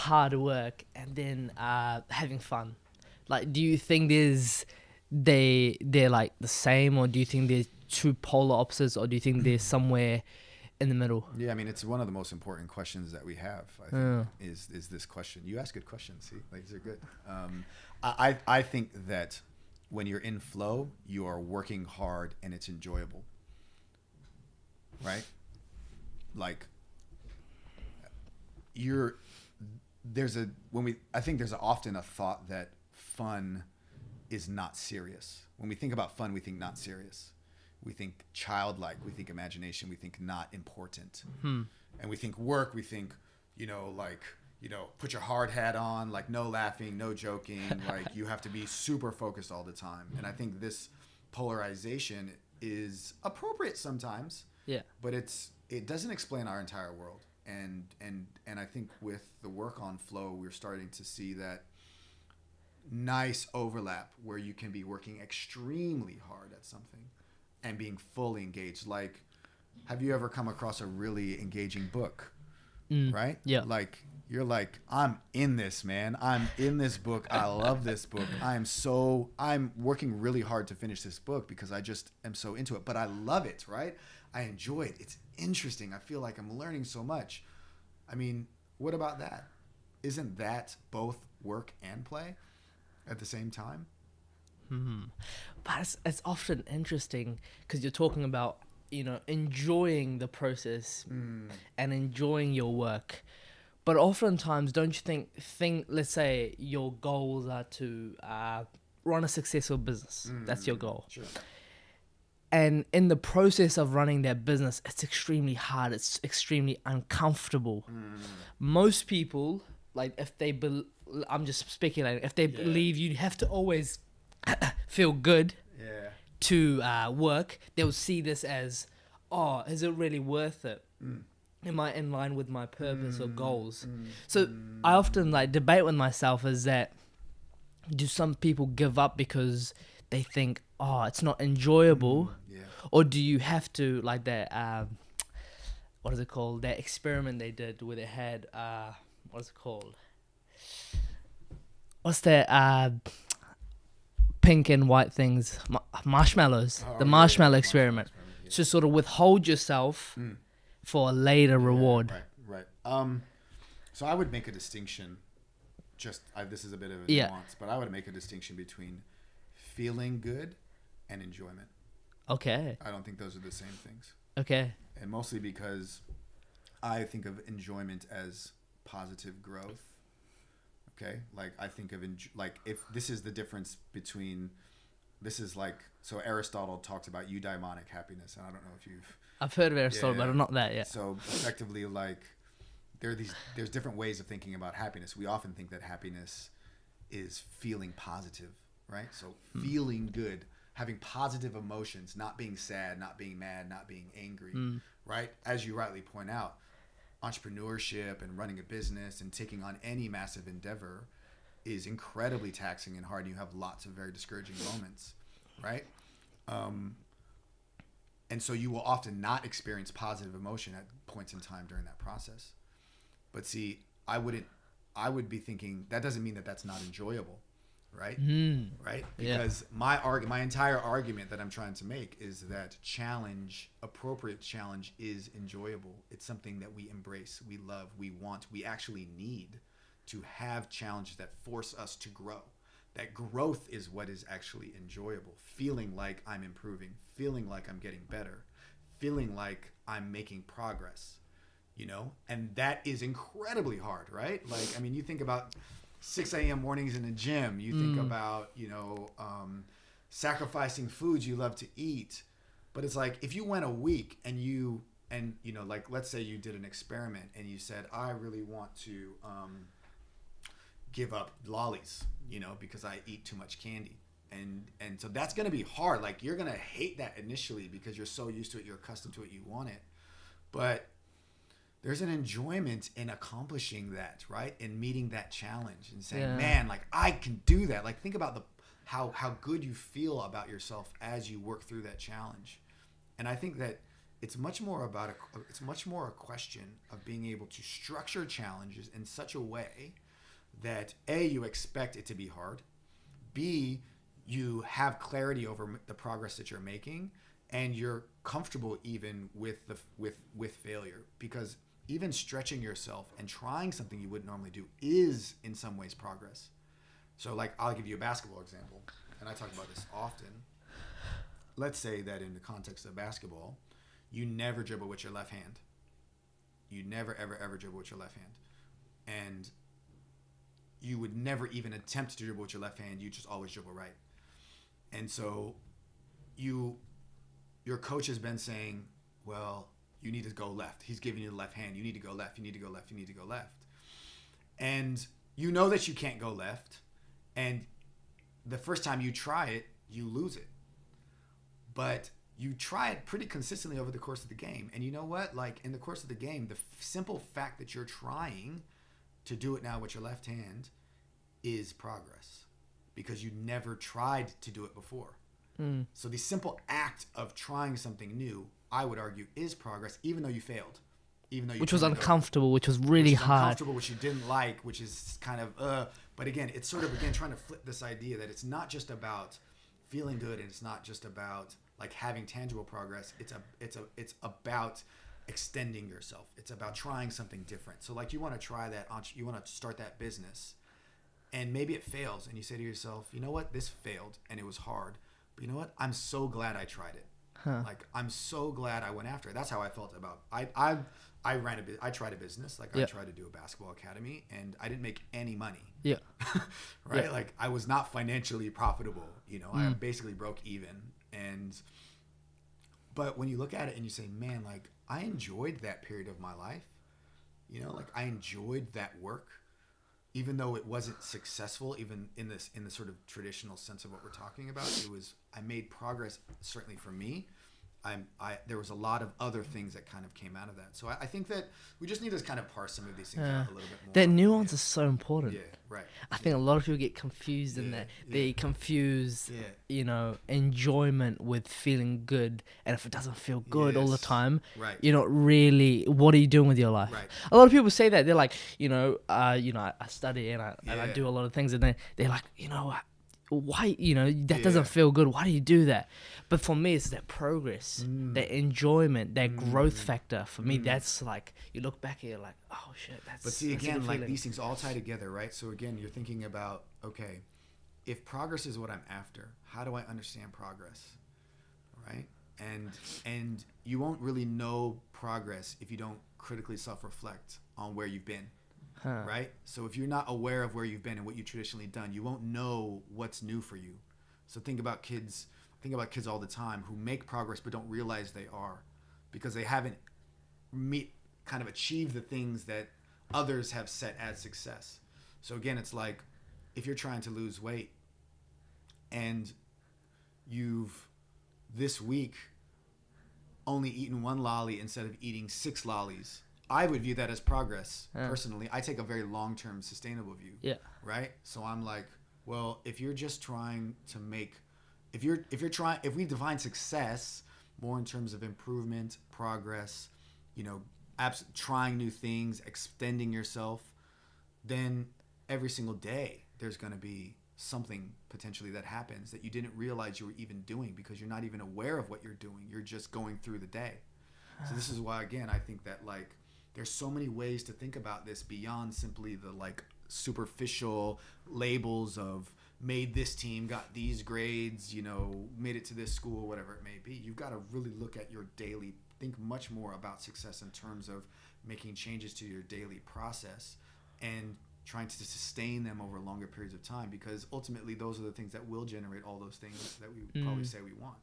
hard work and then having fun? Like, do you think they're like the same, or do you think they're two polar opposites, or do you think they're somewhere in the middle? Yeah, I mean, it's one of the most important questions that we have. I think Yeah. is this question. You ask good questions. See, like these are good. I think that when you're in flow, you are working hard and it's enjoyable. Right? Like you're there's a when we I think there's often a thought that fun is not serious. When we think about fun, we think not serious. We think childlike, we think imagination, we think not important. And we think work, we think, put your hard hat on, like no laughing, no joking, like you have to be super focused all the time. And I think this polarization is appropriate sometimes, Yeah. but it doesn't explain our entire world. And I think with the work on flow, we're starting to see that nice overlap where you can be working extremely hard at something and being fully engaged. Like, have you ever come across a really engaging book? Right? Yeah. Like, you're like, I'm in this, man. I'm in this book. I love this book. I'm working really hard to finish this book because I just am so into it. But I love it, right? I enjoy it. It's interesting. I feel like I'm learning so much. I mean, what about that? Isn't that both work and play at the same time? But it's often interesting because you're talking about, enjoying the process and enjoying your work. But oftentimes, don't you think, let's say your goals are to run a successful business. That's your goal. Sure. And in the process of running that business, it's extremely hard. It's extremely uncomfortable. Most people, like if they, I'm just speculating, if they believe you have to always feel good Yeah. to work, they'll see this as, oh, is it really worth it? Am I in line with my purpose or goals? So I often debate with myself is that, do some people give up because they think, oh, it's not enjoyable? Yeah. Or do you have to, like that, what is it called? That experiment they did where they had, what is it called? What's that, pink and white things? Marshmallows. Oh, The yeah, marshmallow yeah, experiment. yeah. To sort of withhold yourself for a later reward. Right. So I would make a distinction. This is a bit of a Yeah. nuance, but I would make a distinction between feeling good and enjoyment. Okay. I don't think those are the same things, Okay. and mostly because I think of enjoyment as positive growth. Okay, like I think of if this is the difference between. This is so Aristotle talks about eudaimonic happiness, and I don't know if you've. I've heard of Aristotle, but I'm not that yet. So effectively, there's different ways of thinking about happiness. We often think that happiness is feeling positive, right? So feeling good, having positive emotions, not being sad, not being mad, not being angry, right? As you rightly point out, entrepreneurship and running a business and taking on any massive endeavor is incredibly taxing and hard. You have lots of very discouraging moments, right? And so you will often not experience positive emotion at points in time during that process. But see, I would be thinking that doesn't mean that that's not enjoyable, right? Right? Because my entire argument that I'm trying to make is that appropriate challenge is enjoyable. It's something that we embrace, we love, we want, we actually need to have challenges that force us to grow. That growth is what is actually enjoyable. Feeling like I'm improving, feeling like I'm getting better, feeling like I'm making progress, and that is incredibly hard, right? You think about 6 a.m. mornings in the gym, you think about, sacrificing foods you love to eat. But it's like, if you went a week and let's say you did an experiment and you said, I really want to, give up lollies, because I eat too much candy. And so that's going to be hard. Like, you're going to hate that initially because you're so used to it, you're accustomed to it, you want it. But there's an enjoyment in accomplishing that, right? In meeting that challenge and saying, man, I can do that. Like, think about how good you feel about yourself as you work through that challenge. And I think that it's much more about it's much more a question of being able to structure challenges in such a way that A, you expect it to be hard, B, you have clarity over the progress that you're making, and you're comfortable even with with failure, because even stretching yourself and trying something you wouldn't normally do is in some ways progress. So like, I'll give you a basketball example, and I talk about this often. Let's say that in the context of basketball, you never dribble with your left hand. You never, ever, ever dribble with your left hand. And you would never even attempt to dribble with your left hand. You just always dribble right. And so your coach has been saying, well, you need to go left. He's giving you the left hand. You need to go left. You need to go left. You need to go left. And you know that you can't go left. And the first time you try it, you lose it. But you try it pretty consistently over the course of the game. And you know what? Like, in the course of the game, the simple fact that you're trying to do it now with your left hand is progress, because you never tried to do it before. So the simple act of trying something new, I would argue, is progress, even though you failed. Even though you which was uncomfortable, which was really hard. Uncomfortable, which you didn't like, which is kind of but again, it's sort of again trying to flip this idea that it's not just about feeling good, and it's not just about like having tangible progress. It's about extending yourself. It's about trying something different. So like, you want to try that, you want to start that business, and maybe it fails, and you say to yourself, you know what, this failed and it was hard, but you know what, I'm so glad I tried it. Like, I'm so glad I went after it. That's how I felt about I tried a business. Like, I tried to do a basketball academy, and I didn't make any money. Yeah. Right? Yeah. Like, I was not financially profitable. You know, I basically broke even. But when you look at it and you say, man, like, I enjoyed that period of my life. You know, like, I enjoyed that work, even though it wasn't successful, even in the sort of traditional sense of what we're talking about. I made progress, certainly for me. There was a lot of other things that kind of came out of that. So I think that we just need to kind of parse some of these things out a little bit more. That nuance is so important. Yeah, right. I think a lot of people get confused in that. They confuse, you know, enjoyment with feeling good. And if it doesn't feel good all the time, you're not really, what are you doing with your life? Right. A lot of people say that. They're like, I study and I do a lot of things, and they're like, why, that doesn't feel good. Why do you do that? But for me, it's that progress, that enjoyment, that growth factor. For me, that's like, you look back and you're like, oh shit, that's. But see, again, like, these things all tie together, right? So again, you're thinking about, okay, if progress is what I'm after, how do I understand progress, right? And you won't really know progress if you don't critically self-reflect on where you've been. Right? So if you're not aware of where you've been and what you've traditionally done, you won't know what's new for you. So think about kids all the time who make progress but don't realize they are, because they haven't kind of achieved the things that others have set as success. So again, it's like, if you're trying to lose weight and you've this week only eaten 1 lolly instead of eating 6 lollies, I would view that as progress. Personally, I take a very long-term sustainable view. Yeah. Right? So I'm like, well, if you're just trying to make, if we define success more in terms of improvement, progress, trying new things, extending yourself, then every single day there's going to be something potentially that happens that you didn't realize you were even doing, because you're not even aware of what you're doing. You're just going through the day. So this is why, again, I think that, like, there's so many ways to think about this beyond simply the, like, superficial labels of made this team, got these grades, made it to this school, whatever it may be. You've got to really look at your daily, think much more about success in terms of making changes to your daily process and trying to sustain them over longer periods of time, because ultimately those are the things that will generate all those things that we probably say we want.